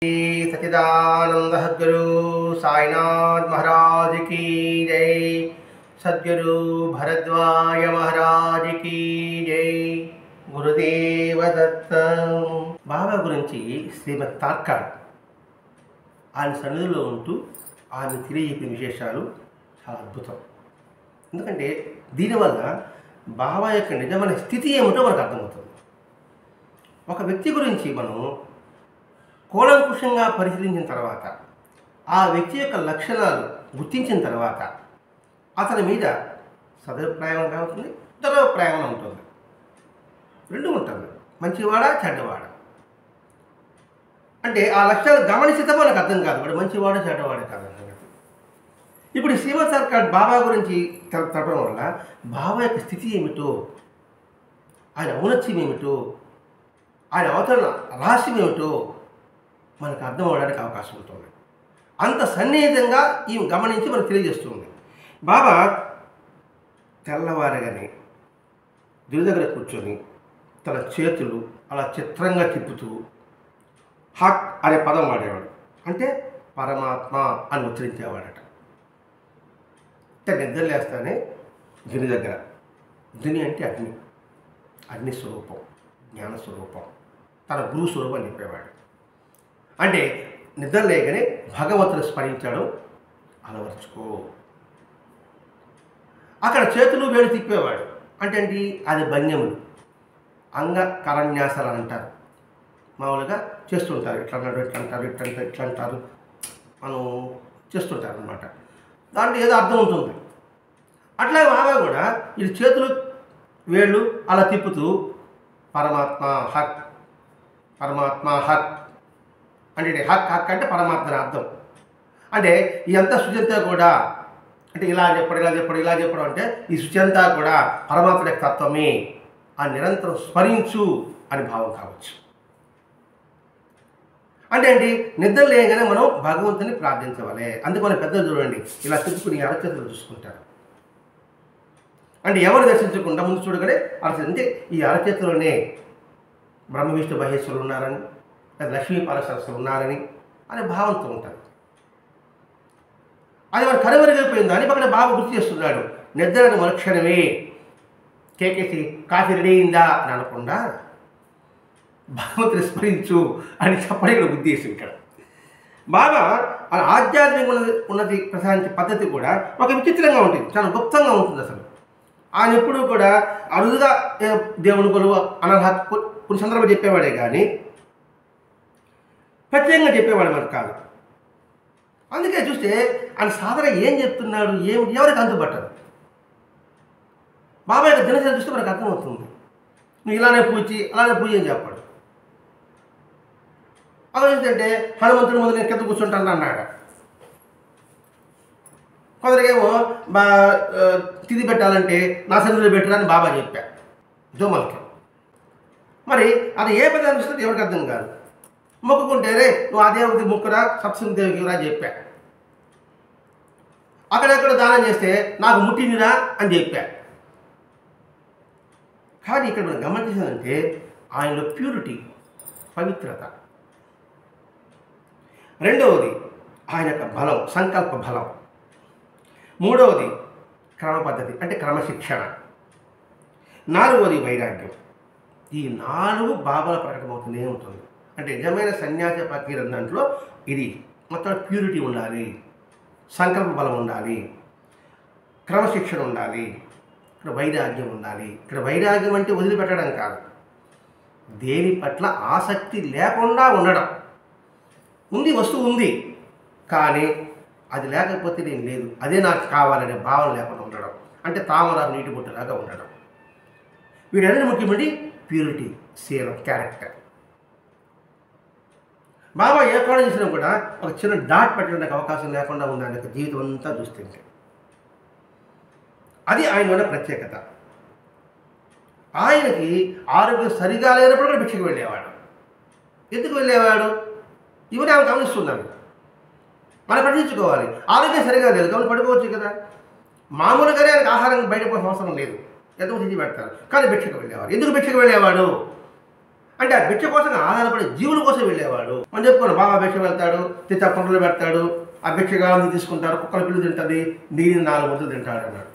श्री सच्चिदानंद सद्गुरु साईनाथ महाराज की जय। सद्गुरु भरद्वाज महाराज की जय। గురుదేవ దత్త. బాబా గురించి శ్రీమద్ తార్కాడ్ ఆయన సన్నిధిలో ఉంటూ ఆయన తెలియజెప్పిన విశేషాలు చాలా అద్భుతం. ఎందుకంటే దీనివల్ల బాబా యొక్క నిజమైన స్థితి ఏమిటో మనకు అర్థమవుతుంది. ఒక వ్యక్తి గురించి మనం కూలంకుషంగా పరిశీలించిన తర్వాత, ఆ వ్యక్తి యొక్క లక్షణాలు గుర్తించిన తర్వాత అతని మీద సదభిప్రాయం ఉంటుంది, దురభిప్రాయం ఉంటుంది, రెండు ఉంటుంది. మంచివాడా చెడ్డవాడా అంటే ఆ లక్షణాలు గమనిస్తే మనకు అర్థం కాదు, వాడు మంచివాడా చెడ్డవాడే కాదు. ఇప్పుడు శ్రీమద్ తార్కాడ్ బాబా గురించి తెలపడం వల్ల బాబా యొక్క స్థితి ఏమిటో, ఆయన ఔన్నత్యం ఏమిటో, ఆయన అవతరణ రహస్యం ఏమిటో మనకు అర్థం అవడానికి అవకాశం ఉంటుంది. అంత సన్నిహితంగా ఈ గమనించి మనకు తెలియజేస్తుంది. బాబా తెల్లవారగానే దేవుడి దగ్గర కూర్చొని తన చేతులు అలా చిత్రంగా తిప్పుతూ హక్ అనే పదం వాడేవాడు. అంటే పరమాత్మ అని ఉచ్చరించేవాడట. అంటే నిద్రలేస్తానే ధుని దగ్గర, ధుని అంటే అగ్ని, అగ్ని స్వరూపం, జ్ఞాన స్వరూపం, తన గురు స్వరూపం అని చెప్పేవాడు. అంటే నిద్ర లేకనే భగవంతుని స్మరించాడు, అలవర్చుకో. అక్కడ చేతులు వేలు తిప్పేవాడు. అంటే ఏంటి? అది భంగ్యములు, అంగ కరన్యాసాలు అంటారు. మామూలుగా చేస్తుంటారు, ఇట్లా అన్నాడు, ఇట్లా అంటారు, ఇట్లా అంటారు, మనం చేస్తుంటారు అనమాట. దాంట్లో ఏదో అర్థం ఉంటుంది. అట్లా బాబా కూడా ఈ చేతులు వేళ్ళు అలా తిప్పుతూ పరమాత్మ హక్, పరమాత్మ హక్ అంటే హక్ హక్ అంటే పరమాత్మ అని అర్థం. అంటే ఇదంతా సృజంతా కూడా అంటే ఇలా చెప్పడం అంటే ఈ సృజంతా కూడా పరమాత్మ యొక్క తత్వమే ఆ నిరంతరం స్మరించు అని భావం కావచ్చు. అంటే ఏంటి? నిద్ర లేగానే మనం భగవంతుని ప్రార్థించవాలి. అందుకు మన పెద్దలు చూడండి ఇలా తిప్పుకుని అరచేతులు చూసుకుంటారు. అంటే ఎవరు దర్శించకుండా ముందు చూడగానే అంటే ఈ అరచేతులోనే బ్రహ్మ విష్ణు మహేశ్వరులు ఉన్నారని, లక్ష్మీ పరసరస్సులు ఉన్నారని అనే భావంతో ఉంటారు. అది మన కనుమరుగైపోయింది అని పక్కన బాబా గుర్తు చేస్తున్నాడు. నిద్రను మరుక్షణమే కేకేసి కాఫీ రెడీ అయిందా అని అనకుండా భగవంతుని స్మరించు అని చెప్పడం ఇక్కడ ఉద్దేశం. ఇక్కడ బాబా ఆధ్యాత్మిక ఉన్నతి ప్రసాదించే పద్ధతి కూడా ఒక విచిత్రంగా ఉంటుంది, చాలా గుప్తంగా ఉంటుంది. అసలు ఆయన ఎప్పుడూ కూడా అరుదుగా దేవుని కొలువు అనర్హ కొన్ని సందర్భాలు చెప్పేవాడే కానీ ప్రత్యేకంగా చెప్పేవాడు మనకు కాదు. అందుకే చూస్తే ఆయన సాధారణ ఏం చెప్తున్నాడు, ఎవరికి అంతుపట్టదు. బాబా యొక్క దినచర్య చూస్తే మనకు అర్థమవుతుంది. నువ్వు అలానే పూజ అని చెప్పాడు. అలా ఏంటంటే హనుమంతుడి ముందు నేను కింద కూర్చుంటాను అన్నాడు. కొందరికేమో తిథి పెట్టాలంటే నా సన్నిధిలో పెట్టాలని బాబా చెప్పా జోమల్కి. మరి అది ఏ పని అనిపిస్తుంది ఎవరికి అర్థం కాదు. మొక్కుకుంటే రే నువ్వు ఆ దేవతి ముక్కురా సత్సంగ దేవికి రా చెప్పా. అక్కడెక్కడ దానం చేస్తే నాకు ముట్టిందిరా అని చెప్పా. కానీ ఇక్కడ మనం గమనించాలంటే ఆయనలో ప్యూరిటీ, పవిత్రత. రెండవది ఆయన యొక్క బలం, సంకల్ప బలం. మూడవది క్రమ పద్ధతి అంటే క్రమశిక్షణ. నాలుగవది వైరాగ్యం. ఈ 4 బాబాల ప్రకటమవుతూనే ఉంటుంది. అంటే నిజమైన సన్యాస ప్రక్రియ దాంట్లో ఇది మొత్తం ప్యూరిటీ ఉండాలి, సంకల్ప బలం ఉండాలి, క్రమశిక్షణ ఉండాలి, ఇక్కడ వైరాగ్యం ఉండాలి. ఇక్కడ వైరాగ్యం అంటే వదిలిపెట్టడం కాదు, దేని పట్ల ఆసక్తి లేకుండా ఉండడం. ఉంది, వస్తువు ఉంది, కానీ అది లేకపోతే నేను లేదు, అదే నాకు కావాలనే భావన లేకుండా ఉండడం. అంటే తామరాకు నీటి బొట్టులాగా ఉండడం. వీడన్నీ ముఖ్యమండి ప్యూరిటీ, శీలం, క్యారెక్టర్. బాబా ఏ కోణం చేసినా కూడా ఒక చిన్న డాట్ పెట్టడానికి అవకాశం లేకుండా ఉండాలి జీవితం అంతా చూస్తుంటే. అది ఆయన ఉన్న ప్రత్యేకత. ఆయనకి ఆరోగ్యం సరిగా లేనప్పుడు కూడా భిక్షకు వెళ్ళేవాడు. ఎందుకు వెళ్ళేవాడు? ఇవన్నీ ఆమె గమనిస్తున్నాను. మనం పట్టించుకోవాలి. ఆరోగ్యం సరిగా లేదు కాబట్టి పడుకోవచ్చు కదా. మామూలుగానే ఆయనకు ఆహారం బయట పోసిన అవసరం లేదు, ఎంతో తిరిగి పెడతారు. కానీ భిక్షకు వెళ్ళేవాడు. ఎందుకు భిక్షకు వెళ్ళేవాడు అంటే ఆ భిక్ష కోసం ఆధారపడి జీవుల కోసం వెళ్ళేవాడు. మనం చెప్పుకోండి, బాబా భిక్ష వెళ్తాడు, తెచ్చి పంటలు పెడతాడు, ఆ భిక్షగాలను తీసుకుంటారు, కుక్కల పిల్లు తింటుంది, నీళ్ళు 4 ముద్దలు తింటాడు అన్నాడు.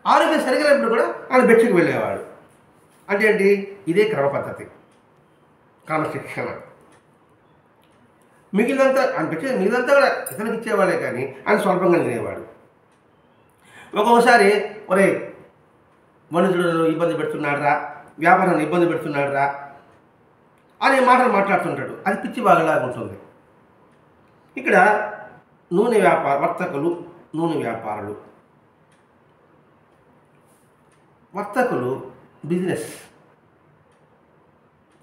ఆరోగ్యం సరిగినప్పుడు కూడా ఆయన భిక్షకు వెళ్ళేవాడు. అంటే ఏంటి? ఇదే క్రమ పద్ధతి, క్రమశిక్షణ. మిగిలినంతా ఆయన భిక్ష మిగిలినంతా కూడా ఇతరులకు ఇచ్చేవాళ్ళే, కానీ ఆయన స్వల్పంగా తినేవాడు. ఒక్కొక్కసారి ఒరే మనుషులను ఇబ్బంది పెడుతున్నాడురా, వ్యాపారాన్ని ఇబ్బంది పెడుతున్నాడురా అనే మాటలు మాట్లాడుతుంటాడు. అది పిచ్చి బాగలాగా ఉంటుంది. ఇక్కడ నూనె వర్తకులు, నూనె వ్యాపారులు, వర్తకులు బిజినెస్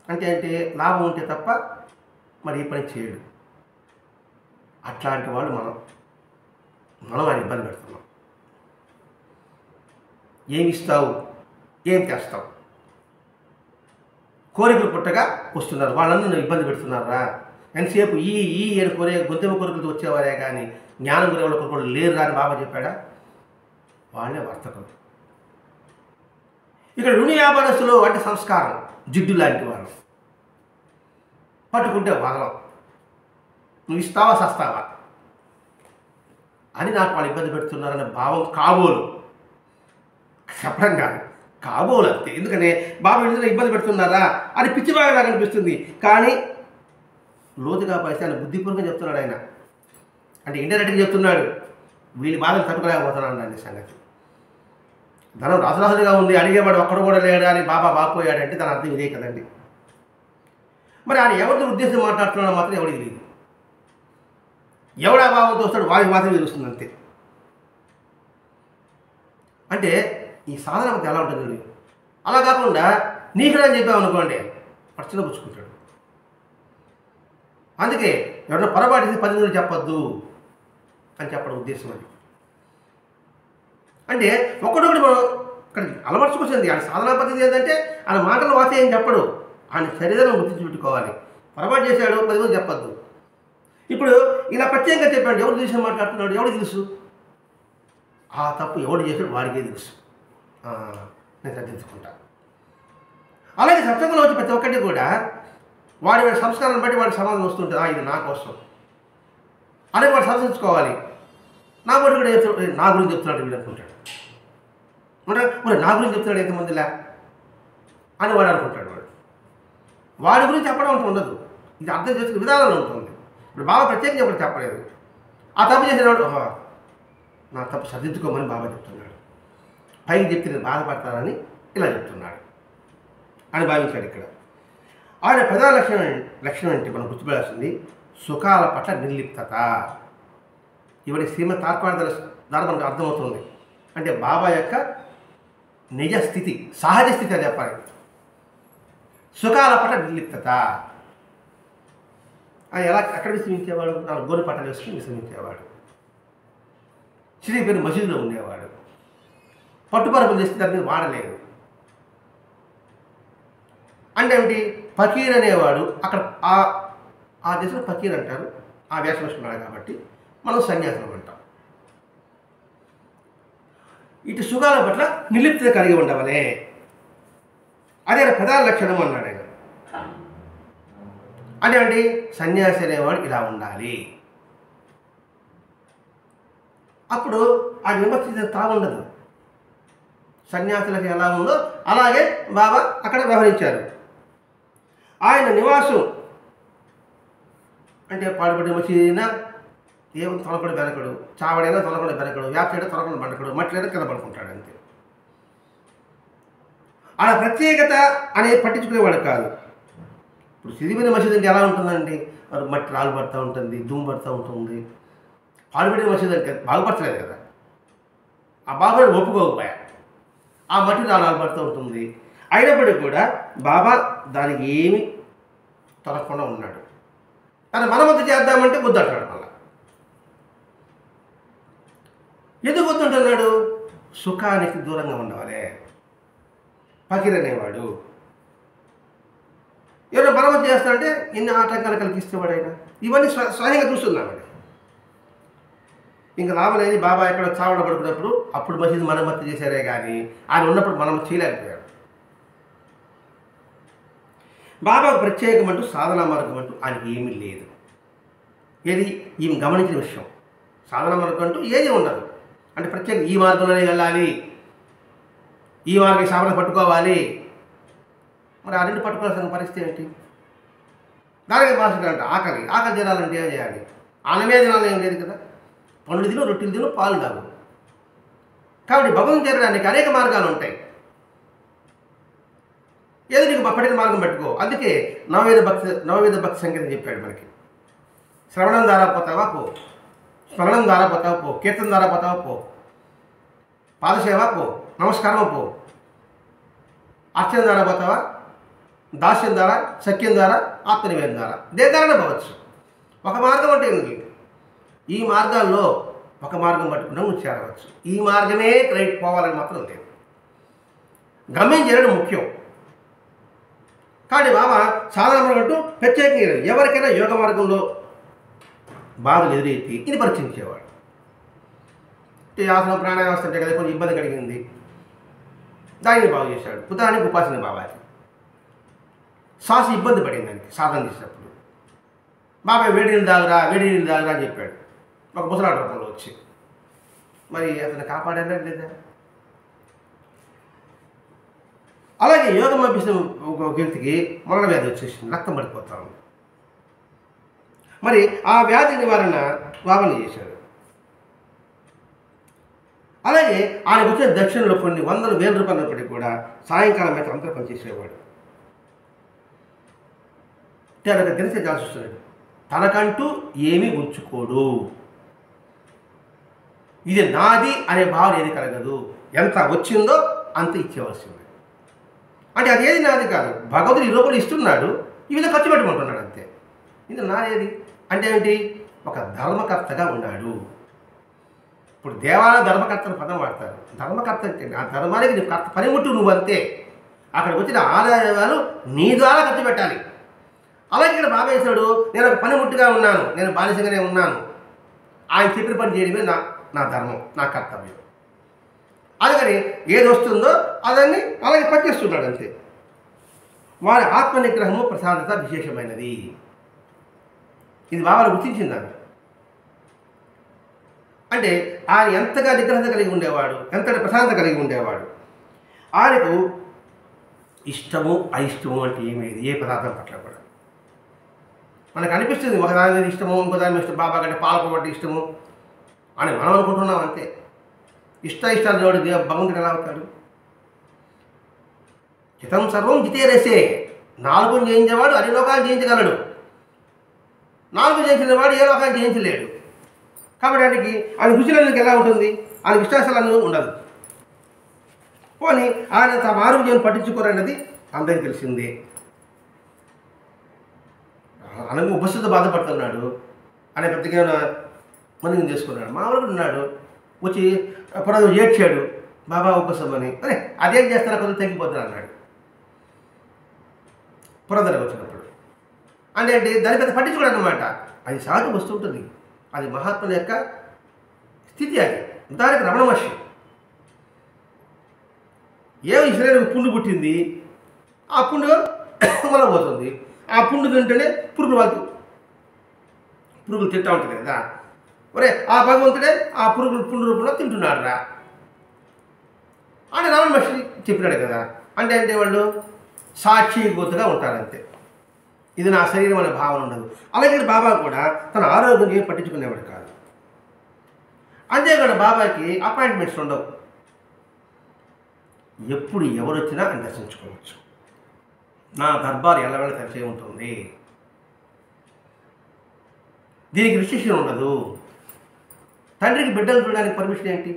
అంటే లాభం ఉంటే తప్ప మరి ఈ పని చేయడు. అట్లాంటి వాళ్ళు మనం ఆయన ఇబ్బంది పెడుతున్నాం. ఏమి ఇస్తావు, ఏం చేస్తావు, కోరికలు పుట్టగా వస్తున్నారు, వాళ్ళందరూ ఇబ్బంది పెడుతున్నారా? ఎంతసేపు ఈ కోరే గొంతెమ్మ కోరికలతో వచ్చేవారే కానీ జ్ఞానం గురి వాళ్ళ కొడుకులు లేరు అని బాబా చెప్పాడా? వాళ్ళే వర్తకులు. ఇక్కడ రుణి వ్యాపారస్తులు అంటే సంస్కారం, జిడ్డు లాంటి వాళ్ళు. పట్టుకుంటే వదలం, నువ్వు ఇస్తావా సస్తావా అని నాకు వాళ్ళు ఇబ్బంది పెడుతున్నారనే భావం కాబోలు, చెప్పడం కాదు, కాబోలు అంతే. ఎందుకంటే బాబా వీళ్ళని ఇబ్బంది పెడుతున్నారా అని పిచ్చి బాగా అనిపిస్తుంది. కానీ లోతుగా పరిస్థితి ఆయన బుద్ధిపూర్వకంగా చెప్తున్నాడు. ఆయన అంటే ఇండైరెక్ట్గా చెప్తున్నాడు, వీళ్ళ బాధలు తట్టుకోలేకపోతున్నాను అనే సంగతి. ధనం రాసురాసులుగా ఉంది, అడిగేవాడు ఒక్కడు కూడా లేడు అని బాబా బాపోయాడంటే దాని అర్థం ఇదే కదండి. మరి ఆయన ఎవరితో ఉద్దేశం మాట్లాడుతున్నాడో మాత్రం ఎవరికి తెలియదు. ఎవడా భావంతో వస్తాడు వారికి మాత్రం తెలుస్తుంది అంతే. అంటే ఈ సాధన మధ్య ఎలా ఉంటుంది? అలా కాకుండా నీకుడని చెప్పామనుకోండి, పచ్చన పుచ్చుకుంటాడు. అందుకే ఎవరైనా పొరపాటు 10 మంది చెప్పొద్దు అని చెప్పడం ఉద్దేశం అది. అంటే ఒక్కడొకటి మనం ఇక్కడ అలవర్చుకొచ్చింది. ఆయన సాధనా పద్ధతి ఏంటంటే ఆయన మాటలు వాసే ఏం చెప్పడు, ఆయన శరీరం గుర్తించి పెట్టుకోవాలి. పొరపాటు చేశాడు 10 మంది చెప్పొద్దు. ఇప్పుడు ఇలా ప్రత్యేకంగా చెప్పాడు, ఎవరు తెలుసు మాట్లాడుతున్నాడు, ఎవరికి తెలుసు? ఆ తప్పు ఎవడు చేశాడు వాడికే తెలుసు. నేను సర్దించుకుంటా. అలాగే సత్సంగంలో వచ్చి ప్రతి ఒక్కటి కూడా వాడి సంస్కారాన్ని బట్టి వాడి సమాధానం వస్తుంటుంది. ఇది నా కోసం అలాగే వాడు సంతరించుకోవాలి. నా వాడు కూడా చెప్తాడు, నా గురించి చెప్తున్నాడు వీడు అనుకుంటాడు. మరి నా గురించి చెప్తున్నాడు ఎంతమందిలా అని వాడు అనుకుంటాడు. వాడి గురించి చెప్పడం అంటూ ఉండదు, ఇది అర్థం చేసుకునే విధానంలో ఉంటుంది. ఇప్పుడు బాబా ప్రత్యేకంగా ఎప్పుడు చెప్పలేదు. ఆ తప్పు చేసినవాడు నా తప్పు సర్దిద్దుకోమని బాబా చెప్తున్నాడు. పైకి చెప్తే నేను బాధపడతానని ఇలా చెప్తున్నాడు అని భావించాడు. ఇక్కడ ఆయన ప్రధాన లక్షణం అంటే మనం గుర్తుపెట్టాల్సింది సుఖాల పట్ల నిర్లిప్తత. ఇవన్నీ శ్రీమద్ తాత్పర్య ద్వారా మనకు అర్థమవుతుంది. అంటే బాబా యొక్క నిజ స్థితి, సహజ స్థితి అని చెప్పాలి. సుఖాల పట్ల నిర్లిప్తత. ఆయన ఎలా ఎక్కడ విశ్రమించేవాడు? 4 గోరు పట్టలు వేసుకుని విశ్రమించేవాడు. శ్రీపేరు మసీదులో ఉండేవాడు. పట్టుపరుపులు చేస్తే దాని మీద వాడలేదు. అంటే ఏమిటి? ఫకీర్ అనేవాడు అక్కడ ఆ దేశంలో ఫకీర్ అంటారు. ఆ వేషం వేసుకున్నాడు కాబట్టి మనం సన్యాసం అంటాం. ఇటు సుఖాల పట్ల నిర్లిప్తత కలిగి ఉండవలే, అదే ప్రధాన లక్షణం అన్నాడు ఆయన. అంటే సన్యాసి అనేవాడు ఇలా ఉండాలి. అప్పుడు ఆ విమర్శించిన తాగుండదు. సన్యాసులకు ఎలా ఉందో అలాగే బాబా అక్కడ వ్యవహరించారు. ఆయన నివాసం అంటే పాడుబడి మసీదైనా ఏం తొలకడు బెనకడు, చావడైనా తొలకడు బెనకడు, వ్యాప్సైనా తొలకడు బండకడు, మట్టిలైనా కింద పడుకుంటాడు అంతే. అలా ప్రత్యేకత అనేది పట్టించుకునేవాడు కాదు. ఇప్పుడు సిరిబిని మసీదు అంటే ఎలా ఉంటుందండి? మట్టి రాళ్ళు పడుతూ ఉంటుంది, దుమ్ము పడుతూ ఉంటుంది. పాడుబడి మసీదు అంటే బాగుపడలేదు కదా, ఆ బాగుపడి ఒప్పుకోకపోయా, ఆ మట్టి రాళ్ళు పడుతూ ఉంటుంది. అయినప్పటికీ కూడా బాబా దానికి ఏమి తొలగకుండా ఉన్నాడు. కానీ మనమంతా చేద్దామంటే వద్దంటాడు. మళ్ళా ఎందుకు వద్దంటున్నాడు? సుఖానికి దూరంగా ఉండవాలి. ఫకీర్ అనేవాడు ఎవరో మనమంతా చేస్తాడంటే ఎన్ని ఆటంకాలు కలిగిస్తేవాడు ఆయన. ఇవన్నీ స్వయంగా చూస్తున్నామండి. ఇంకా లాభం లేని బాబా ఎక్కడ చావడ పడుకున్నప్పుడు అప్పుడు మసీదు మరమ్మత్తు చేశారే కానీ ఆయన ఉన్నప్పుడు మనం చేయలేకపోయాడు. బాబాకు ప్రత్యేకం అంటూ సాధనా మార్గం అంటూ ఆయనకి ఏమీ లేదు. ఏది ఈమె గమనించిన విషయం. సాధనా మార్గం అంటూ ఏది ఉండదు. అంటే ప్రత్యేక ఈ మార్గంలోనే వెళ్ళాలి, ఈ మార్గం సాధన పట్టుకోవాలి. మరి ఆ రెండు పట్టుకోవాల్సిన పరిస్థితి ఏంటి? దానికి భాషగా అంటే ఆకలి తినాలంటే ఏం చేయాలి? అన్నమే తినాలని ఏం లేదు కదా. పండ్లు తిను, రొట్టెలు తిను, పాలు తాగు. కాబట్టి భగవంతుని చేరడానికి అనేక మార్గాలు ఉంటాయి. ఏదో నీకు పట్టిన మార్గం పెట్టుకో. అందుకే నవవేద భక్తి సంగీతం చెప్పాడు మనకి. శ్రవణం ద్వారా పోతావా పో, స్మరణం ద్వారా పోతావా పో, కీర్తన ద్వారా పోతావా పో, పాదసేవ పో, నమస్కారం పో, అర్చన ద్వారా పోతావా, దాస్యం ద్వారా, సఖ్యం ద్వారా, ఆత్మనివేదన ద్వారా, దేని ద్వారా పోవచ్చు. ఒక మార్గం అంటే ఉంది. ఈ మార్గాల్లో ఒక మార్గం పట్టుకున్నా నువ్వు చేరవచ్చు. ఈ మార్గమే రైట్ పోవాలని మాత్రం లేదు. గమ్యం చేరడం ముఖ్యం. కానీ బాబా సాధారణ అంటూ ప్రత్యేకంగా ఎవరికైనా యోగ మార్గంలో బాధలు ఎదురెత్తి ఇది పరీక్షించేవాడు. ఆసనం ప్రాణాయామం వస్తుంటే కదా కొంచెం ఇబ్బంది కలిగింది, దానిని బాగు చేశాడు. ఉదాహరణకి ఉపాసన బాబాకి శ్వాస ఇబ్బంది పడింది దానికి సాధన చేసినప్పుడు. బాబాయ్ వేడి నీళ్ళు తాగురా అని చెప్పాడు ఒక ముసలాడు రూపంలో వచ్చి. మరి అతను కాపాడారా లేదా? అలాగే యోగం అభ్యసిన ఒక వ్యక్తికి మరణ వ్యాధి వచ్చేసింది, రక్తం పడిపోతా ఉంది. మరి ఆ వ్యాధి నివారణ బాబాని చేశాడు. అలాగే ఆయనకు వచ్చే దక్షిణలో కొన్ని వందల వేల రూపాయలు ఉన్నప్పటికీ కూడా సాయంకాలం అయితే అంతా పనిచేసేవాడు. తనకు తెలిసే వస్తున్నాడు, తనకంటూ ఏమీ ఉంచుకోడు. ఇది నాది అనే భావన ఏది కలగదు. ఎంత వచ్చిందో అంత ఇచ్చేవలసింది. అంటే అది ఏది నాది కాదు, భగవంతుడు ఈ రూపంలో ఇస్తున్నాడు, ఈ విధంగా ఖర్చు పెట్టుకుంటున్నాడు అంతే. ఇది నాదేది అంటే ఏంటి? ఒక ధర్మకర్తగా ఉన్నాడు. ఇప్పుడు దేవాలయ ధర్మకర్తను పదం వాడతారు. ధర్మకర్త అంటే ఆ ధర్మానికి నీ కర్త పనిముట్టు నువ్వు అంతే. అక్కడికి వచ్చిన ఆదాయాలు నీ ద్వారా ఖర్చు పెట్టాలి. అలాగే ఇక్కడ బాబేశ్వరుడు నేను ఒక పనిముట్టుగా ఉన్నాను, నేను బానిసగానే ఉన్నాను, ఆయన చెప్పిన పని చేయడమే నా ధర్మం, నా కర్తవ్యం. అందుకని ఏది వస్తుందో అదాన్ని అలాగే పనిచేస్తున్నాడు అంతే. వారి ఆత్మ నిగ్రహము ప్రశాంతత విశేషమైనది. ఇది బాబాను గుర్తించింది. అంటే ఆయన ఎంతగా నిగ్రహత కలిగి ఉండేవాడు, ఎంతటి ప్రశాంతత కలిగి ఉండేవాడు. ఆయనకు ఇష్టము అయిష్టము అంటే ఏమేది ఏ పదార్థం పట్ల కూడా మనకు అనిపిస్తుంది. ఒక దాని మీద ఇష్టము, ఇంకో దాని మీద ఇష్టం, బాబా కంటే పాలకం అంటే ఇష్టము అని మనం అనుకుంటున్నాం అంతే. ఇష్టాలు జోడు భగవంతుడు ఎలా అవుతాడు? జితం సర్వం జితేరసే. 4 జయించేవాడు అన్ని లోకాలు జయించగలడు. 4 జయించిన వాడు ఏ లోకాన్ని జయించలేడు. కాబట్టి ఆయన రుచులకు ఎలా ఉంటుంది? ఆయన విశ్వాసాలను ఉండదు. పోనీ ఆయన తమ ఆరోగ్యాన్ని పట్టించుకోరన్నది అందరికీ తెలిసిందే. అలాగే ఉపస్థితితో బాధపడుతున్నాడు అనే పెద్దగా మందిని చేసుకున్నాడు. మామూలుగా ఉన్నాడు, వచ్చి పొరదు ఏడ్చాడు బాబా ఉపశమని. అరే అదేం చేస్తారా, కొంచెం తగ్గిపోతున్నా అన్నాడు పురందరకు వచ్చినప్పుడు. అంటే దాని పెద్ద పట్టించుకోవడం అన్నమాట. అది సహజం వస్తుంటుంది, అది మహాత్ముల యొక్క స్థితి. అది దానికి రమణ మహర్షి ఏమో ఈ శరీరానికి పుండు పుట్టింది, ఆ పుండు మళ్ళీ పోతుంది. ఆ పుండు తింటేనే పురుగులు తింటూ ఉంటుంది కదా. ఒరే ఆ భగవంతుడే ఆ పుండు రూపంలో తింటున్నాడు రా అని రమణ మహర్షి చెప్పినాడు కదా. అంటే వాళ్ళు సాక్షిభూతగా ఉంటారంతే. ఇది నా శరీరం అనే భావన ఉండదు. అలాగే బాబా కూడా తన ఆరోగ్యం ఏం పట్టించుకునేవాడు కాదు. అంతేకాదు బాబాకి అపాయింట్మెంట్స్ ఉండవు. ఎప్పుడు ఎవరు వచ్చినా అని దర్శించుకోవచ్చు. నా దర్బారు ఎల్లవేళ తెరిచే ఉంటుంది. దీనికి రిస్ట్రిక్షన్ ఉండదు. తండ్రికి బిడ్డలు చూడడానికి పర్మిషన్ ఏంటి?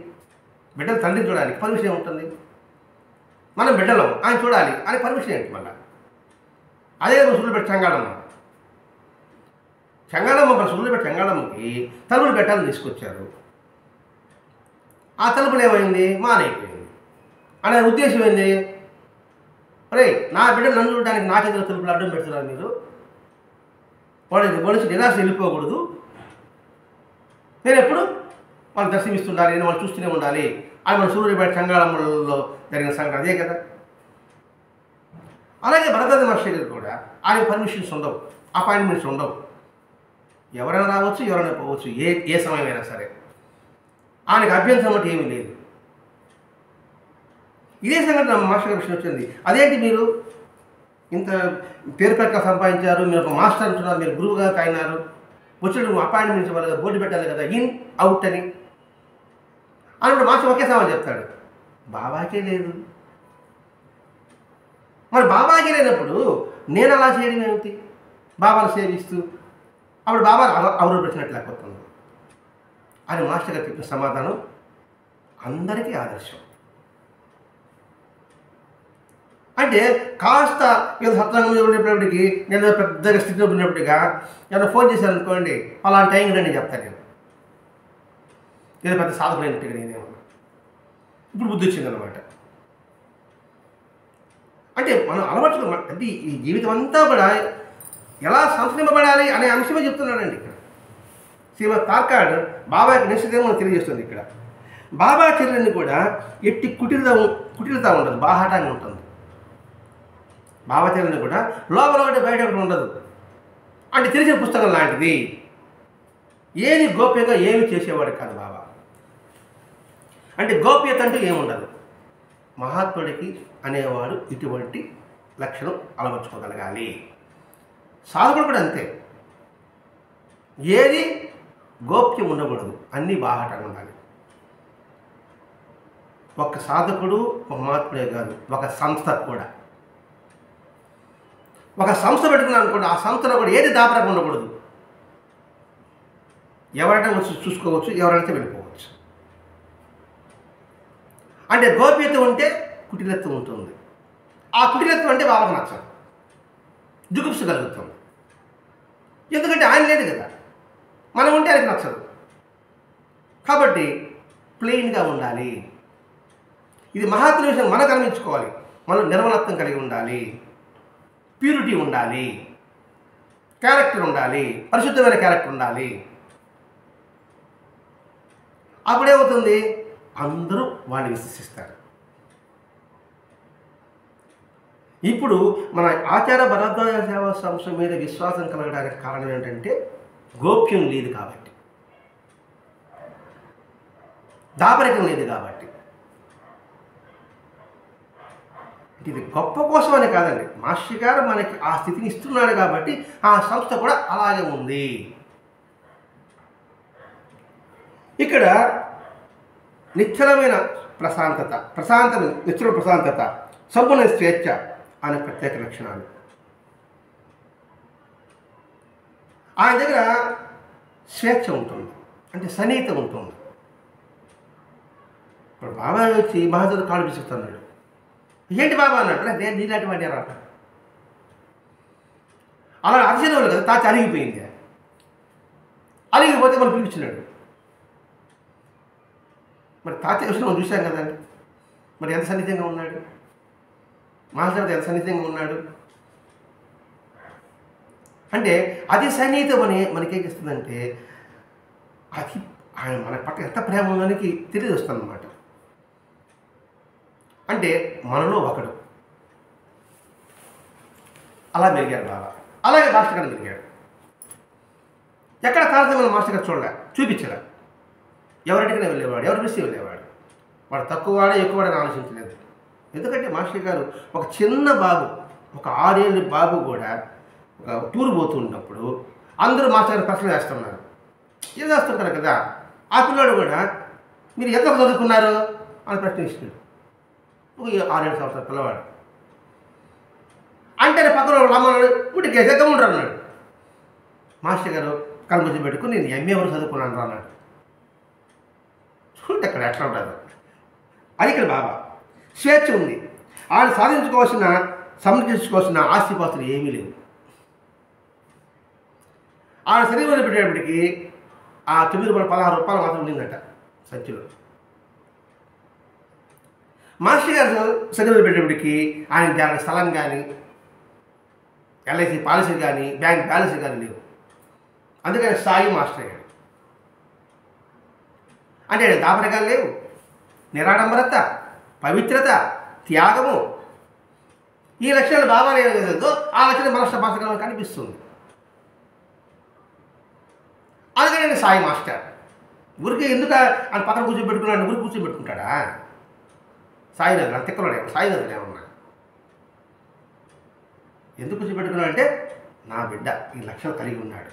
బిడ్డలు తండ్రిని చూడడానికి పర్మిషన్ ఏముంటుంది? మనం బిడ్డలం, ఆయన చూడాలి అని పర్మిషన్ ఏంటి? మళ్ళీ అదే సుళ్ళుపెట్టి చెంగాళమ్మ మన సుళ్ళుపెట్టి చెంగాళమ్మకి తలుపులు పెట్టాలని తీసుకొచ్చారు. ఆ తలుపులు ఏమైంది? మానైపోయింది. అనే ఉద్దేశం ఏంది? అరే నా బిడ్డలు నన్ను చూడడానికి నాకెందుకు తలుపులు అడ్డం పెడుతున్నారు మీరు? మనిషి నిరాశ వెళ్ళిపోకూడదు. నేను ఎప్పుడు వాళ్ళు దర్శనమిస్తుండాలి, నేను వాళ్ళు చూస్తూనే ఉండాలి. అది మన సూర్యుడిపేట చెంగాళమ్మలో జరిగిన సంఘటన అదే కదా. అలాగే భరద్వాజ మాస్టర్ గారు కూడా ఆయన పర్మిషన్స్ ఉండవు, అపాయింట్మెంట్స్ ఉండవు. ఎవరైనా రావచ్చు, ఎవరైనా పోవచ్చు, ఏ సమయమైనా సరే. ఆయనకు అభ్యంతరం అంటే ఏమీ లేదు. ఇదే సంఘటన మాస్టర్ గారి విషయం వచ్చింది. అదేంటి మీరు ఇంత పేరు ప్రకారం సంపాదించారు, మీరు ఒక మాస్టర్ అంటున్నారు, మీరు గురువుగా అయినారు, వచ్చిన నువ్వు అపాయింట్మెంట్స్ ఇవ్వాలి కదా, బోర్డు పెట్టాలి కదా, ఇన్ అవుట్ అని అన్నప్పుడు మాస్టర్ ఒకే సమాధానం చెప్తాడు, బాబాకే లేదు. మరి బాబాకే లేనప్పుడు నేను అలా చేయడం ఏమిటి? బాబాను సేవిస్తూ అప్పుడు బాబా అవరోపించినట్లు లేకపోతుంది అని మాస్టర్ గారు చెప్పిన సమాధానం అందరికీ ఆదర్శం. అంటే కాస్త ఏదో సత్సంగం ఉండేటప్పటికి నేను పెద్దగా స్థితిలో ఉన్నప్పటిగా ఏమైనా ఫోన్ చేశాను అనుకోండి, అలాంటి టైం రండి చెప్తాను నేను. ఏదో పెద్ద సాధన అయినట్టుగా నేనేమో ఇప్పుడు బుద్ధి వచ్చిందనమాట. అంటే మనం అలవర్చుకున్న అంటే ఈ జీవితం అంతా కూడా ఎలా సంస్కరింపబడాలి అనే అంశమే చెప్తున్నాడండి ఇక్కడ. శ్రీమద్ తార్కాడ్ బాబా యొక్క నిశ్చితంగా మనం తెలియజేస్తుంది. ఇక్కడ బాబా చర్యని కూడా ఎట్టి కుటిలత ఉండదు, బాహాటాన్ని ఉంటుంది. బాబా చర్యని కూడా లోపల ఒకటి బయట ఒకటి ఉండదు. అంటే తెలిసిన పుస్తకం లాంటిది. ఏది గోప్యంగా ఏమి చేసేవాడు కాదు బాబా. అంటే గోప్యత అంటూ ఏముండదు. మహాత్ముడికి అనేవాడు ఇటువంటి లక్షణం అలవర్చుకోగలగాలి. సాధకుడు కూడా అంతే. ఏది గోప్యం ఉండకూడదు, అన్నీ బాహాటంగా ఉండాలి. ఒక సాధకుడు ఒక మహాత్ముడే కాదు, ఒక సంస్థ కూడా. ఒక సంస్థ పెట్టుకున్నాను అనుకోండి, ఆ సంస్థలో కూడా ఏది దాపరంగా ఉండకూడదు. ఎవరైనా వచ్చి చూసుకోవచ్చు, ఎవరైనా వెళ్ళిపోవచ్చు. అంటే గోప్యత ఉంటే కుటిలత్వం ఉంటుంది. ఆ కుటిలత్వం అంటే బాబాకు నచ్చదు, జుగుప్స కలుగుతుంది. ఎందుకంటే ఆయన లేదు కదా, మనం ఉంటే ఆయనకు నచ్చదు. కాబట్టి ప్లెయిన్గా ఉండాలి. ఇది మహాత్మ విషయం మనకు అనిపించుకోవాలి. మనం నిర్మలత్వం కలిగి ఉండాలి, ప్యూరిటీ ఉండాలి, క్యారెక్టర్ ఉండాలి, పరిశుద్ధమైన క్యారెక్టర్ ఉండాలి. అప్పుడేమవుతుంది, అందరూ వాళ్ళు విశ్వసిస్తారు. ఇప్పుడు మన ఆచార భరద్వాజ సేవా సంస్థ మీద విశ్వాసం కలగడానికి కారణం ఏంటంటే గోప్యం లేదు కాబట్టి, దాపరికం లేదు కాబట్టి. ఇది గొప్ప కోసం అని కాదండి, మాస్టర్ గారు మనకి ఆ స్థితిని ఇస్తున్నాడు కాబట్టి ఆ సంస్థ కూడా అలాగే ఉంది. ఇక్కడ నిశ్చలమైన నిశ్చల ప్రశాంతత, సంపూర్ణ స్వేచ్ఛ అనే ప్రత్యేక లక్షణాలు. ఆయన దగ్గర స్వేచ్ఛ ఉంటుంది, అంటే సన్నిహిత ఉంటుంది. ఇప్పుడు బాబా వచ్చి మహాజరు కాళ్ళు పిలుస్తున్నాడు, ఏంటి బాబా అన్నట్టు, నేను నీలాంటి వాడి అన్నట్టు. అలా అరిచేవాళ్ళు కదా, తాచి అరిగిపోయింది. అరిగిపోతే మనం పిలిపించినాడు. మరి తాత విషయం మనం చూసాం కదండి, మరి ఎంత సన్నిహితంగా ఉన్నాడు, మాస్టర్ ఎంత సన్నిహితంగా ఉన్నాడు. అంటే అది సన్నిహితం అని మనకేం చేస్తుందంటే అది ఆయన మన పట్ల ఎంత ప్రేమ ఉందానికి తెలియదు వస్తుంది అన్నమాట. అంటే మనలో ఒకడు అలా మెరిగాడు బాబా. అలాగే మాస్టర్ గారు మెరిగాడు. ఎక్కడ తారతమ్యం మాస్టర్ గారు చూపించలే. ఎవరింటికైనా వెళ్ళేవాడు, ఎవరి మిస్ వెళ్ళేవాడు. వాడు తక్కువవాడే ఎక్కువవాడని ఆలోచించలేదు. ఎందుకంటే మాస్టర్ గారు ఒక చిన్న బాబు, ఒక 6 ఏళ్ళ బాబు కూడా ఒక టూర్ పోతున్నప్పుడు అందరూ మాస్టర్ గారు ప్రశ్న వేస్తున్నారు. ఏం చేస్తుంటారు కదా, ఆ పిల్లాడు కూడా మీరు ఎంత చదువుకున్నారు అని ప్రశ్నిస్తున్నాడు. ఒక 6-7 సంవత్సరాల పిల్లవాడు అంటే పక్కన వాళ్ళు అమ్మన్నాడు, పుట్టికి ఎగ్గముండ్రు అన్నాడు. మాస్టర్ గారు కళ్ళు పెట్టుకుని నేను ఎంఏ వరకు చదువుకున్నాను అన్నాడు. చూడండి అక్కడ ఎట్లా ఉంటుంది. అది ఇక్కడ బాబా స్వేచ్ఛ ఉంది. ఆయన సాధించుకోవాల్సిన సంరక్షించుకోవాల్సిన ఆస్తిపాస్తులు ఏమీ లేవు. ఆయన శరీరంలో పెట్టేటప్పటికి ఆ 916 రూపాయలు మాత్రం ఉండిందట సంచిలో. మాస్టర్ గారు శరీరంలో పెట్టేటప్పటికి ఆయన దాని స్థలం కానీ, ఎల్ఐసి పాలసీ కానీ, బ్యాంక్ బ్యాలెన్స్ కానీ లేవు. అందుకని సాయి మాస్టర్ అయ్యాడు. అంటే దాపరికాలు లేవు, నిరాడంబరత, పవిత్రత, త్యాగము ఈ లక్షణాలు బాబాలో ఏదో ఆ లక్షణం మనస్సు భాషగా కనిపిస్తుంది. అందుకని నేను సాయి మాస్టర్ ఊరికి ఎందుకు ఆయన పక్కన కూర్చోబెట్టుకున్నాడు, ఊరికి కూర్చోబెట్టుకుంటాడా? సాయినగర్ అంత తిక్కలోనే సాయినగర్ ఏమన్నా ఎందుకు కూర్చోబెట్టుకున్నాడు అంటే నా బిడ్డ ఈ లక్షణం కలిగి ఉన్నాడు.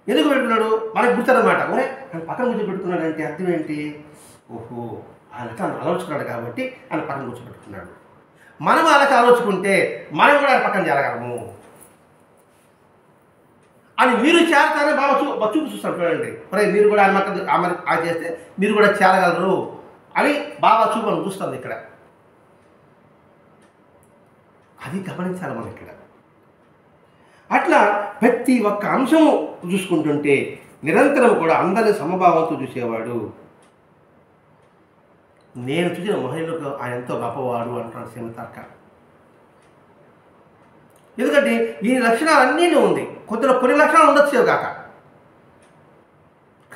ఎందుకు పెట్టుకున్నాడు మనకు గుర్తనమాట. ఓరే ఆయన పక్కన కూర్చోబెట్టుకున్నాడు అంటే అర్థం ఏంటి? ఓహో ఆయన లక్షణాన్ని ఆలోచుకున్నాడు కాబట్టి ఆయన పక్కన కూర్చోబెట్టుకున్నాడు. మనం వాళ్ళకి ఆలోచుకుంటే మనం కూడా ఆయన పక్కన జరగలము అని మీరు చేరతానే బాగా చూపు చూస్తాడు. చూడండి మరి మీరు కూడా ఆయన చేస్తే మీరు కూడా చేరగలరు అని బాబా చూపు మనం చూస్తుంది ఇక్కడ. అది గమనించాలి మనం ఇక్కడ. అట్లా ప్రతి ఒక్క అంశము చూసుకుంటుంటే నిరంతరం కూడా అందరినీ సమభావంతో చూసేవాడు. నేను చూసిన మహిళలకు ఆయన ఎంతో గొప్పవాడు అంటున్నాడు సీమతార్క. ఎందుకంటే ఈ లక్షణాలన్నీ ఉంది. కొన్ని లక్షణాలు ఉండొచ్చు కాక,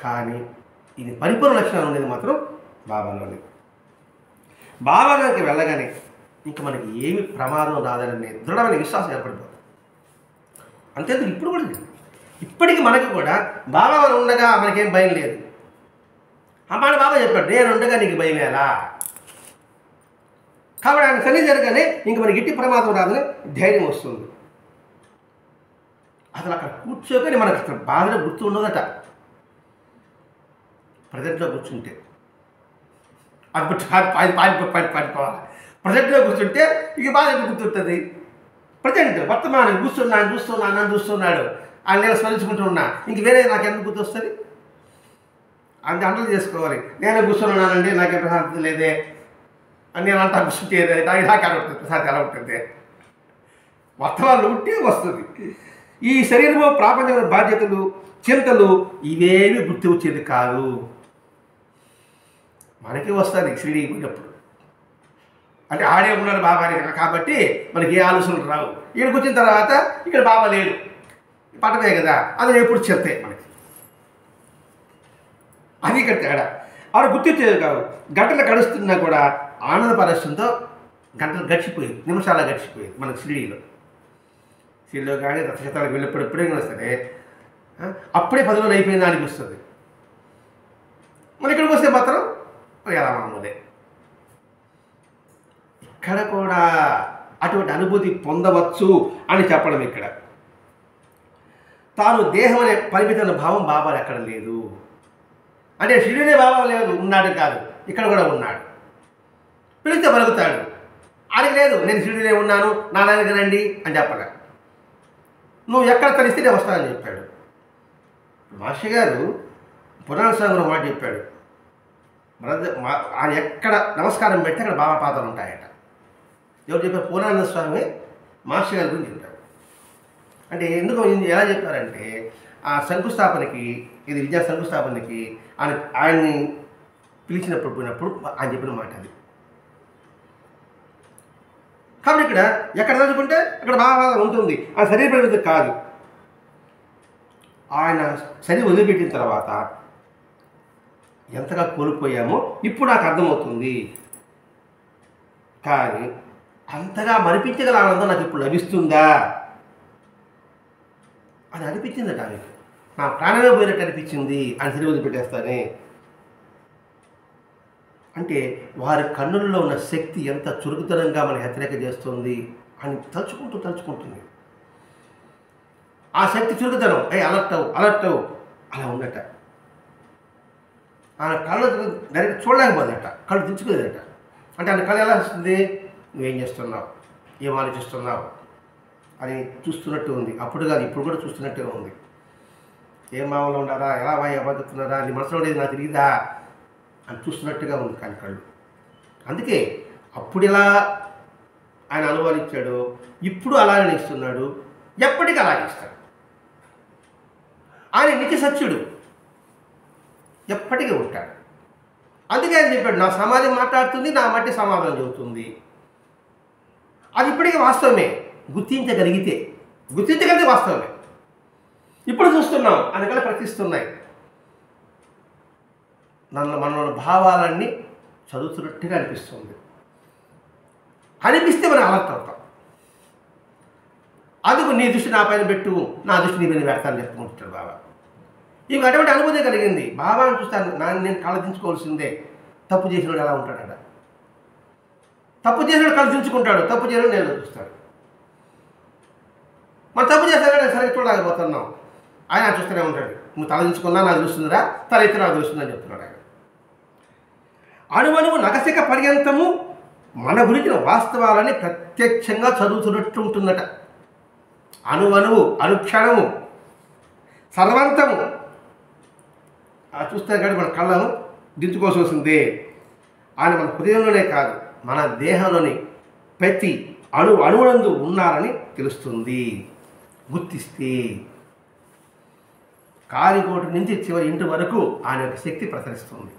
కానీ ఇది పరిపూర్ణ లక్షణాలు ఉండేది మాత్రం బాబాలోనే. బాబాలోకి వెళ్ళగానే ఇంకా మనకి ఏమి ప్రమాదం రాదనే దృఢమైన విశ్వాసం ఏర్పడిపోతుంది. అంతేందుకు ఇప్పుడు కూడా ఇప్పటికీ మనకి కూడా బాబా ఉండగా మనకేం భయం లేదు. అమ్మాడు బాబా చెప్పాడు నేను ఉండగా నీకు భయం ఎలా. కాబట్టి ఆయన సన్ని జరగానే ఇంక మనకి ఇట్టి ప్రమాదం రాదని ధైర్యం వస్తుంది. అసలు అక్కడ కూర్చోకని మనకు అసలు బాధలో గుర్తు ఉండదట. ప్రజెంట్లో కూర్చుంటే అది పాడిపోవాలి. ప్రజెంట్లో కూర్చుంటే ఇక బాధ గుర్తుంటుంది. ప్రజెంట్ వర్తమానం నన్ను చూస్తున్నాడు ఆయన నేను స్మరించుకుంటూ ఉన్నా. ఇంక వేరే నాకు ఎందుకు గుర్తు వస్తుంది? అంత అంటలు చేసుకోవాలి. నేనే కూర్చున్నానండి నాకేం ప్రశాంతత లేదే అని నేను అంతా కూర్చుంటే నాకు ఎలా ఉంటుంది? ప్రశాంతత ఎలా ఉంటుంది? వర్తమానం ఉంటే వస్తుంది. ఈ శరీరము ప్రాపంచమైన బాధ్యతలు చింతలు ఇవేమి గుర్తు వచ్చేది కాదు. మనకి వస్తుంది షిరిడీకి పోయినప్పుడు. అంటే ఆడే ఉన్నాడు బాబా కాబట్టి మనకి ఏ ఆలోచనలు రావు. ఇక్కడికి వచ్చిన తర్వాత ఇక్కడ బాబా లేడు, పట్టమే కదా, అది ఎప్పుడు చెప్తాయి మనకి. అది ఇక్కడ తేడా. ఆడ గుర్తించేది కాదు. గంటలు గడుస్తున్నా కూడా ఆనంద పరస్యంతో గంటలు గడిచిపోయేది, నిమిషాలు గడిచిపోయేది మనకి షిరిడీలో కానీ రథక్షేత్రాలకు వెళ్ళినప్పుడు ఎప్పుడైనా సరే అప్పుడే 10 రోజులు అయిపోయిందా అనిపిస్తుంది. మన ఇక్కడికి వస్తే మాత్రం ఎలా మామూలే. ఇక్కడ కూడా అటువంటి అనుభూతి పొందవచ్చు అని చెప్పడం ఇక్కడ. తాను దేహం అనే పరిమితమైన భావం బాబాలు ఎక్కడ లేదు. అంటే షిరిడీనే బాబా లేదు ఉన్నాడు కాదు, ఇక్కడ కూడా ఉన్నాడు. పిలిస్తే పలుకుతాడు. ఆయనకి లేదు నేను షిరిడీనే ఉన్నాను నా నాయనకి రండి అని చెప్పగా, నువ్వు ఎక్కడ కలిస్తే నేను వస్తానని చెప్పాడు. మాస్టర్ గారు పురాణ సంఘంలో మాట చెప్పాడు. ఆయన ఎక్కడ నమస్కారం పెడితే అక్కడ బాబా పాదాలు ఉంటాయట. ఎవరు చెప్పారు? పూర్ణానంద స్వామి మాస్టర్ గారి గురించి చెప్పాడు. అంటే ఎందుకు ఎలా చెప్పారంటే ఆ శంకుస్థాపనకి, ఇది విద్యా శంకుస్థాపనకి ఆయన్ని పిలిచినప్పుడు పోయినప్పుడు ఆయన చెప్పిన మాట అది. కాబట్టి ఇక్కడ ఎక్కడ చదువుకుంటే అక్కడ బాగా ఉంటుంది. ఆ శరీర పరిమితి కాదు. ఆయన శరీరం వదిలిపెట్టిన తర్వాత ఎంతగా కోల్పోయామో ఇప్పుడు నాకు అర్థమవుతుంది. కానీ అంతగా మరిపించగల ఆనందం నాకు ఇప్పుడు లభిస్తుందా అని అనిపించిందట ఆమెకి. నా ప్రాణమే పోయినట్టు అనిపించింది ఆయన శరీరం వదిలిపెట్టేస్తానే. అంటే వారి కన్నుల్లో ఉన్న శక్తి ఎంత చురుకుతనంగా మనకి హెచ్చరిక చేస్తుంది అని తలుచుకుంటుంది. ఆ శక్తి చురుకుతనం అలర్ట్ అవు అలా ఉండట. ఆయన కళ్ళు డైరెక్ట్ చూడలేకపోదట, కళ్ళు దించుకోలేదట. అంటే ఆయన కళ్ళు ఎలా వస్తుంది? నువ్వేం చేస్తున్నావు, ఏం ఆలోచిస్తున్నావు అని చూస్తున్నట్టు ఉంది. అప్పుడు కాదు ఇప్పుడు కూడా చూస్తున్నట్టుగా ఉంది. ఏం మామూలు ఉండారా, ఎలా బతుకుతున్నారా, నీ మనసులో ఉండేది నాకు తెలియదా అని చూస్తున్నట్టుగా ఉంది కానీ కళ్ళు. అందుకే అప్పుడు ఎలా ఆయన అనుభవించాడు, ఇప్పుడు అలాగే ఇస్తున్నాడు, ఎప్పటికీ అలాగే ఇస్తాడు. ఆయన నిత్య సత్యుడు, ఎప్పటికీ ఉంటాడు. అందుకే ఆయన చెప్పాడు నా సమాజం మాట్లాడుతుంది, నా మట్టి సమాధానం చెబుతుంది. అది ఇప్పటికీ వాస్తవమే. గుర్తించగలిగితే వాస్తవమే. ఇప్పుడు చూస్తున్నాం అందుకని ప్రకటిస్తున్నాయి. మన భావాలన్నీ చదువుతున్నట్టుగా అనిపిస్తుంది. అనిపిస్తే మనం అలర్ట్ అవుతాం. అందుకు నీ దృష్టి నా పైన పెట్టు, నా దృష్టి నీ పైన పెడతాను చెప్పుకుంటాడు బాబా. ఇవి అటువంటి అనుభూతి కలిగింది. బాబాను చూస్తాను, నేను కళ్ళదించుకోవాల్సిందే. తప్పు చేసినోడు ఎలా ఉంటాడట, తప్పు చేసినోడు కళ్ళదించుకుంటాడు, తప్పు చేసినోడు నేను చూస్తాడు. మనం తప్పు చేస్తానంటే సరిగ్గా చూడలేకపోతున్నాం. ఆయన చూస్తూనే ఉంటాడు. నువ్వు తలదించుకున్నా నాకు తెలుస్తుందిరా, తల ఎత్తి నాకు తెలుస్తుందని చెప్తున్నాడు ఆయన. అణువణువు నగసిక పర్యంతము మన గురించిన వాస్తవాలని ప్రత్యక్షంగా చదువుతున్నట్టు ఉంటుందట. అణువణువు, అనుక్షణము, సర్వంతము చూస్తే కానీ మన కళ్ళను దించుకోవాల్సి వస్తుంది. ఆయన మన హృదయంలోనే కాదు, మన దేహంలోని ప్రతి అణువునందు ఉన్నారని తెలుస్తుంది. గుర్తిస్తే కాలికోటు నుంచి చివరి ఇంటి వరకు ఆయన యొక్క శక్తి ప్రసరిస్తుంది.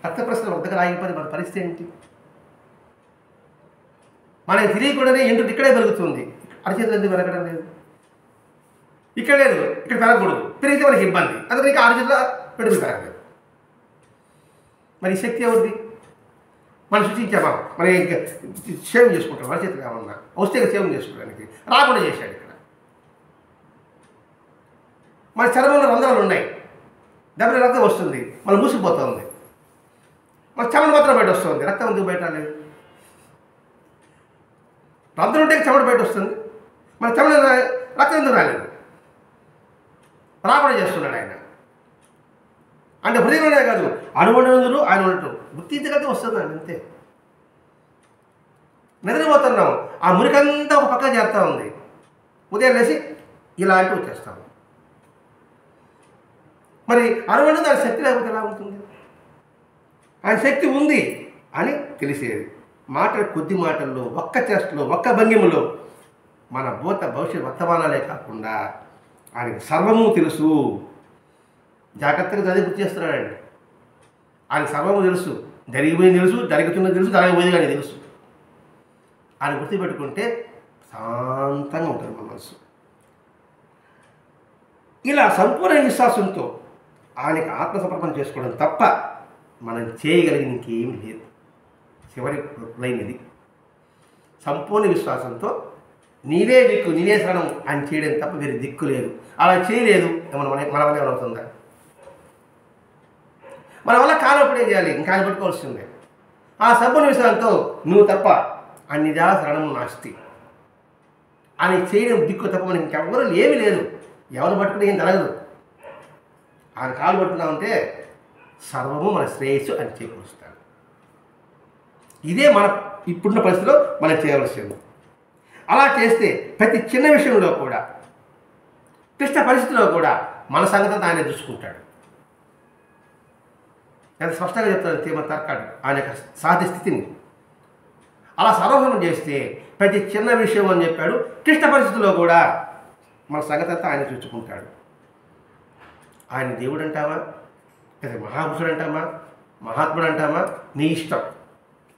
రక్త ప్రసరణ ఒక దగ్గర ఆగిపోయి మన పరిస్థితి ఏంటి? మనకి తెలియకుండానే ఇంటి ఇక్కడే పెరుగుతుంది, అరచేతులు ఎందుకు పెరగడం లేదు? ఇక్కడ లేదు, ఇక్కడ పెరగకూడదు, పెరిగితే మనకి ఇబ్బంది. అందుకని ఇంకా అరచేతుల పెరగలేదు. మరి ఈ శక్తి ఎవరిది? మనం సృష్టించామా? మనం సేవం చేసుకుంటాం. అరచేతులు ఏమన్నా వస్తే సేవం చేసుకోవడానికి రాకుండా చేశాడు. ఇక్కడ మన చర్మంలో రంధ్రాలు ఉన్నాయి, దెబ్బల రక్తం వస్తుంది, మనం మూసిపోతుంది. మన చెమట మాత్రం బయట వస్తుంది, రక్తం ఎందుకు బయట లేదు? రంధ్రం ఉంటే చెమట బయట వస్తుంది, మన చెమట రక్తం ఎందుకు రాలేదు? రాకుండా చేస్తున్నాడు ఆయన. అంటే హృదయంలోనే కాదు, అణువణువులు ఆయన ఉన్నట్టు గుర్తించగలిగితే వస్తుంది అంతే. నిద్రపోతున్నాం, ఆ మురికంతా ఒక పక్క చేరుతూ ఉంది. ఉదయం లేచి ఇలాంటివి వచ్చేస్తాము. మరి అణువణువు దాని శక్తి లేకపోతే ఎలా ఉంటుంది? ఆయన శక్తి ఉంది అని తెలిసేది. కొద్ది మాటల్లో, ఒక్క చేష్టలో, ఒక్క భంగిమలో మన భూత భవిష్యత్ వర్తమానాలే కాకుండా ఆయనకి సర్వము తెలుసు. జాగ్రత్తగా చదివి గుర్తు చేస్తున్నాడండి. ఆయనకు సర్వము తెలుసు, జరిగిపోయింది తెలుసు, జరుగుతున్నది తెలుసు, జరగబోయేది కానీ తెలుసు. ఆయన గుర్తుపెట్టుకుంటే శాంతంగా ఉంటుంది మన మనసు. ఇలా సంపూర్ణ విశ్వాసంతో ఆయనకి ఆత్మసమర్పణ చేసుకోవడం తప్ప మనం చేయగలిగింది ఇంకేమీ లేదు. చివరి లైన్ ఇది. సంపూర్ణ విశ్వాసంతో నీవే దిక్కు, నీవే శరణం అని చేయడం తప్ప వేరే దిక్కు లేదు. అలా చేయలేదు, మన వల్ల ఏమవుతుందా? మన వల్ల కానప్పుడు ఏం చేయాలి? ఇంకా ఆయన పట్టుకోవాల్సిందే. ఆ సంపూర్ణ విశ్వాసంతో నువ్వు తప్ప అన్నిదా శరణం నాస్తి అని చేయడం దిక్కు తప్ప మనకి ఇంకెవ్వరూ ఏమీ లేదు. ఎవరు పట్టుకుని ఏం జరగదు. ఆయన కాలు పట్టుకున్నామంటే సర్వము మన శ్రేయస్సు అని చేకూరుస్తాడు. ఇదే మన ఇప్పుడున్న పరిస్థితిలో మనం చేయవలసింది. అలా చేస్తే ప్రతి చిన్న విషయంలో కూడా, క్లిష్ట పరిస్థితిలో కూడా మన సంగతి ఆయన చూసుకుంటాడు. ఎంత స్పష్టంగా చెప్తాడు తీమ తర్కాడు ఆయన యొక్క సాధ్య స్థితిని. అలా సర్వసమం చేస్తే ప్రతి చిన్న విషయం అని చెప్పాడు, క్లిష్ట పరిస్థితుల్లో కూడా మన సంగతి అంతా ఆయన చూసుకుంటాడు. ఆయన దేవుడు అంటామా, లేదా మహాపురుషుడు అంటామా, మహాత్ముడు అంటామా, నీ ఇష్టం.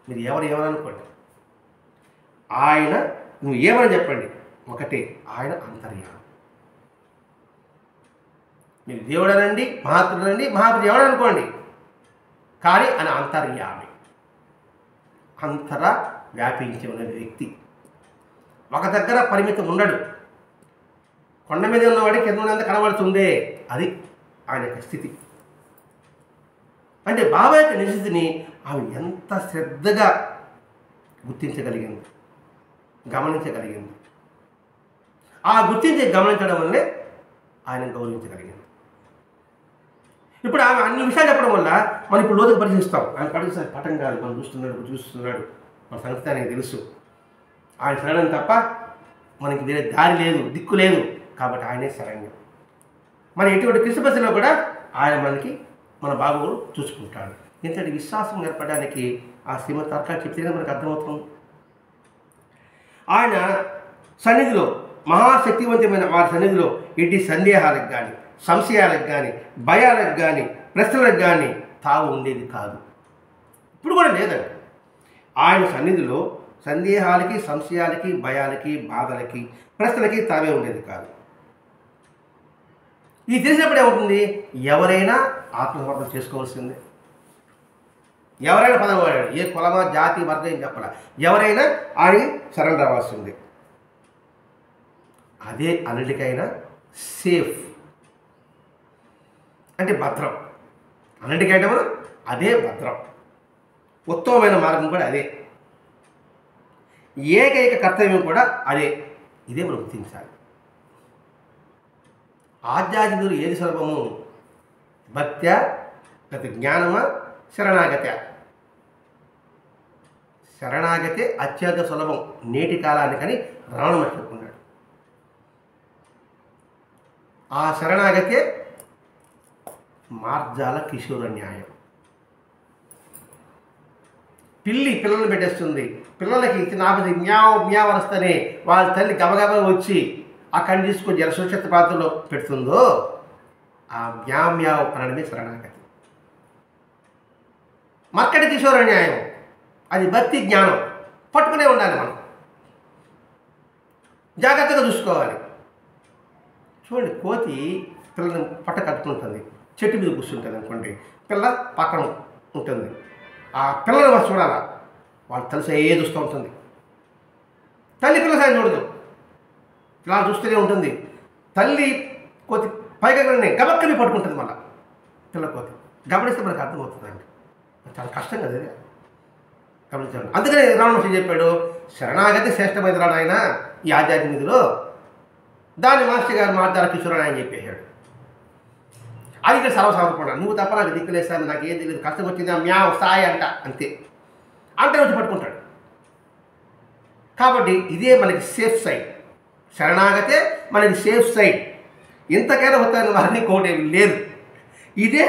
మీరు ఏమనుకోండి. ఆయన నువ్వు ఏమని చెప్పండి, ఒకటే, ఆయన అంతర్యామి. మీరు దేవుడు అనండి, మహాత్ముడు అనండి, మహాత్ముడు ఎవడు అనుకోండి, కానీ ఆయన అంతర్యామి. అంతర వ్యాపించి ఉన్న వ్యక్తి. ఒక దగ్గర పరిమితం ఉండడు. కొండ మీద ఉన్నవాడి కింద ఉన్నంత కనబడుతుందే, అది ఆయన యొక్క స్థితి. అంటే బాబా యొక్క నిజస్థితిని ఆమె ఎంత శ్రద్ధగా గుర్తించగలిగింది, గమనించగలిగింది. ఆ గమనించడం వల్లే ఆయన గౌరవించగలిగింది. ఇప్పుడు ఆమె అన్ని విషయాలు చెప్పడం వల్ల మనం ఇప్పుడు లోతుకు పరిశీలిస్తాం. ఆయన పరిస్థితి పటం కాదు, మనం చూస్తున్నాడు, మన సంగతి ఆయనకి తెలుసు. ఆయన శరణం తప్ప మనకి వేరే దారి లేదు, దిక్కు లేదు. కాబట్టి ఆయనే శరణ్యం. మన ఎటువంటి క్రిస్మస్లో కూడా ఆయన మన బాబు చూసుకుంటాడు. ఇంతటి విశ్వాసం ఏర్పడడానికి ఆ శ్రీమద్ తర్కాలు చెప్తేనే మనకు అర్థమవుతుంది. ఆయన సన్నిధిలో, మహాశక్తివంతమైన వారి సన్నిధిలో ఎట్టి సందేహాలకు కానీ, సంశయాలకు కానీ, భయాలకు కానీ, ప్రశ్నలకు కానీ తావు ఉండేది కాదు. ఇప్పుడు కూడా లేదండి. ఆయన సన్నిధిలో సందేహాలకి, సంశయాలకి, భయాలకి, బాధలకి, ప్రశ్నలకి తావే ఉండేది కాదు. ఇది తెలిసినప్పుడు ఏమవుతుంది? ఎవరైనా ఆత్మసమర్పణ చేసుకోవాల్సిందే. ఎవరైనా పదం వాడాడు, ఏ కులమా జాతి వర్గం ఏం చెప్పాల, ఎవరైనా ఆయన శరణ్ రావాల్సింది. అదే అన్నిటికైనా సేఫ్ అంటే భద్రం, అన్నిటికైనా అదే భద్రం, ఉత్తమమైన మార్గం కూడా అదే, ఏకైక కర్తవ్యం కూడా అదే. ఇదే మనం గుర్తించాలి. ఆధ్యాత్మికులు ఏది సులభము? భక్త్యా లేకపోతే జ్ఞానమా, శరణాగత? శరణాగతే అత్యంత సులభం నేటి కాలానికని రమణ మహర్షి చెప్పుకున్నాడు. ఆ శరణాగతే మార్జాల కిషోర న్యాయం. పిల్లల్ని పెట్టేస్తుంది, పిల్లలకి ఇచ్చిన ఆపది మ్యావ్ మ్యావ్ వస్తేనే వాళ్ళ తల్లి గబగబా వచ్చి ఆ కళ్ళు తీసుకొని జలసురక్షిత ప్రాంతంలో పెడుతుందో ఆ మ్యావ్ మ్యావ్ అనడమే శరణాగతి. మర్కటి కిషోర న్యాయం అది భక్తి జ్ఞానం, పట్టుకునే ఉండాలి, మనం జాగ్రత్తగా చూసుకోవాలి. చూడండి, కోతి పిల్లల్ని పట్ట కట్టుకుంటుంది, చెట్టు మీద కూర్చుంటుంది అనుకోండి, పిల్ల పక్కన ఉంటుంది. ఆ పిల్లలు మనం చూడాలా, వాళ్ళు తెలిసి ఏ చూస్తూ ఉంటుంది. తల్లి పిల్ల సాయం చూడదు, ఇలా చూస్తూనే ఉంటుంది. తల్లి కోతి పైగా గబక్కని పట్టుకుంటుంది, మళ్ళీ పిల్ల కోతి గమనిస్తే మనకు అర్థమవుతుందండి. చాలా కష్టం కదా ఇది, గమనించండి. అందుకనే రమణ మహర్షి చెప్పాడు, శరణాగతి శ్రేష్టమైన రాడు ఆయన ఈ ఆధ్యాత్మికలో. దాన్ని మాస్టర్ గారు మార్జాల కిషోరుడు ఆయన చెప్పేశాడు. అది ఇక్కడ సర్వసమర్పణ, నువ్వు తప్ప నాకు దిక్కులేసాను, నాకు ఏం తెలియదు, కష్టం వచ్చిందా మ్యావ్ స్థాయి అంట, అంతే అంటే వచ్చి పట్టుకుంటాడు. కాబట్టి ఇదే మనకి సేఫ్ సైడ్, శరణాగతే మనకి సేఫ్ సైడ్. ఇంతకైనా వస్తాయని వారిని కోటేమి లేదు. ఇదే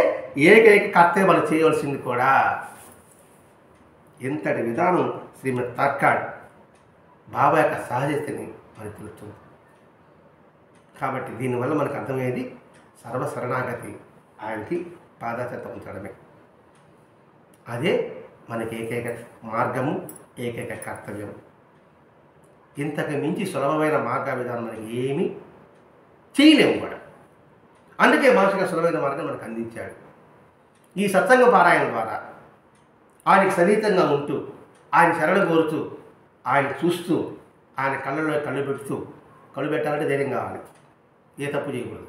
ఏకైక కర్తవ్యం మనం చేయవలసింది కూడా. ఇంతటి విధానం శ్రీమద్ తర్కాడ్ బాబా యొక్క సహజతని మనకు తెలుస్తుంది. కాబట్టి దీనివల్ల మనకు అర్థమయ్యేది సర్వశరణాగతి, ఆయనకి పాదాచత ఉంచడమే. అదే మనకి ఏకైక మార్గము, ఏకైక కర్తవ్యం. ఇంతకు మించి సులభమైన మార్గ విధానం మనకి ఏమీ చేయలేము కూడా. అందుకే మాస్టర్ సులభమైన మార్గం మనకు అందించాడు. ఈ సత్సంగ పారాయణ ద్వారా ఆయనకి సన్నిహితంగా ఉంటూ, ఆయన శరణ కోరుతూ, ఆయన చూస్తూ, ఆయన కళ్ళలో కళ్ళు పెడుతూ, కళ్ళు పెట్టాలంటే ధైర్యం కావాలి, ఏ తప్పు చేయకూడదు,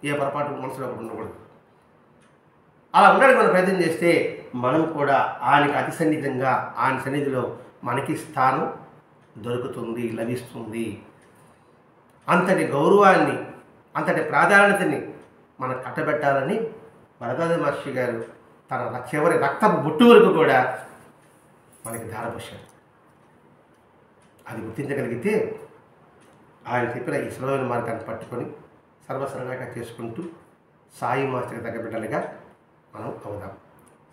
ఏ పొరపాటు మనసులో ఉండకూడదు. అలా ఉండడానికి మనం ప్రయత్నం చేస్తే మనం కూడా ఆయనకి అతి సన్నిహితంగా, ఆయన సన్నిధిలో మనకి స్థానం దొరుకుతుంది, లభిస్తుంది. అంతటి గౌరవాన్ని, అంతటి ప్రాధాన్యతని మనం కట్టబెట్టాలని భరద్వాజ మహర్షి గారు తన చివరి రక్తపు బొట్టు వరకు కూడా మనకి ధారపోశారు. అది గుర్తించగలిగితే ఆయన చెప్పిన ఈ సులభమైన మార్గాన్ని పట్టుకొని సర్వసరళంగా చేసుకుంటూ సాయి మాస్టర్కి తగ్గ బిడ్డలుగా మనం అవుదాం.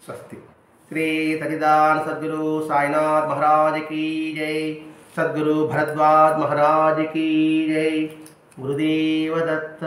స్వస్తి. శ్రీ సచిదానంద సద్గురు సాయినాథ్ మహారాజ్ కీ జై. సద్గురు భరద్వాజ్ మహారాజ్ కీ జై. గురుదేవ దత్త.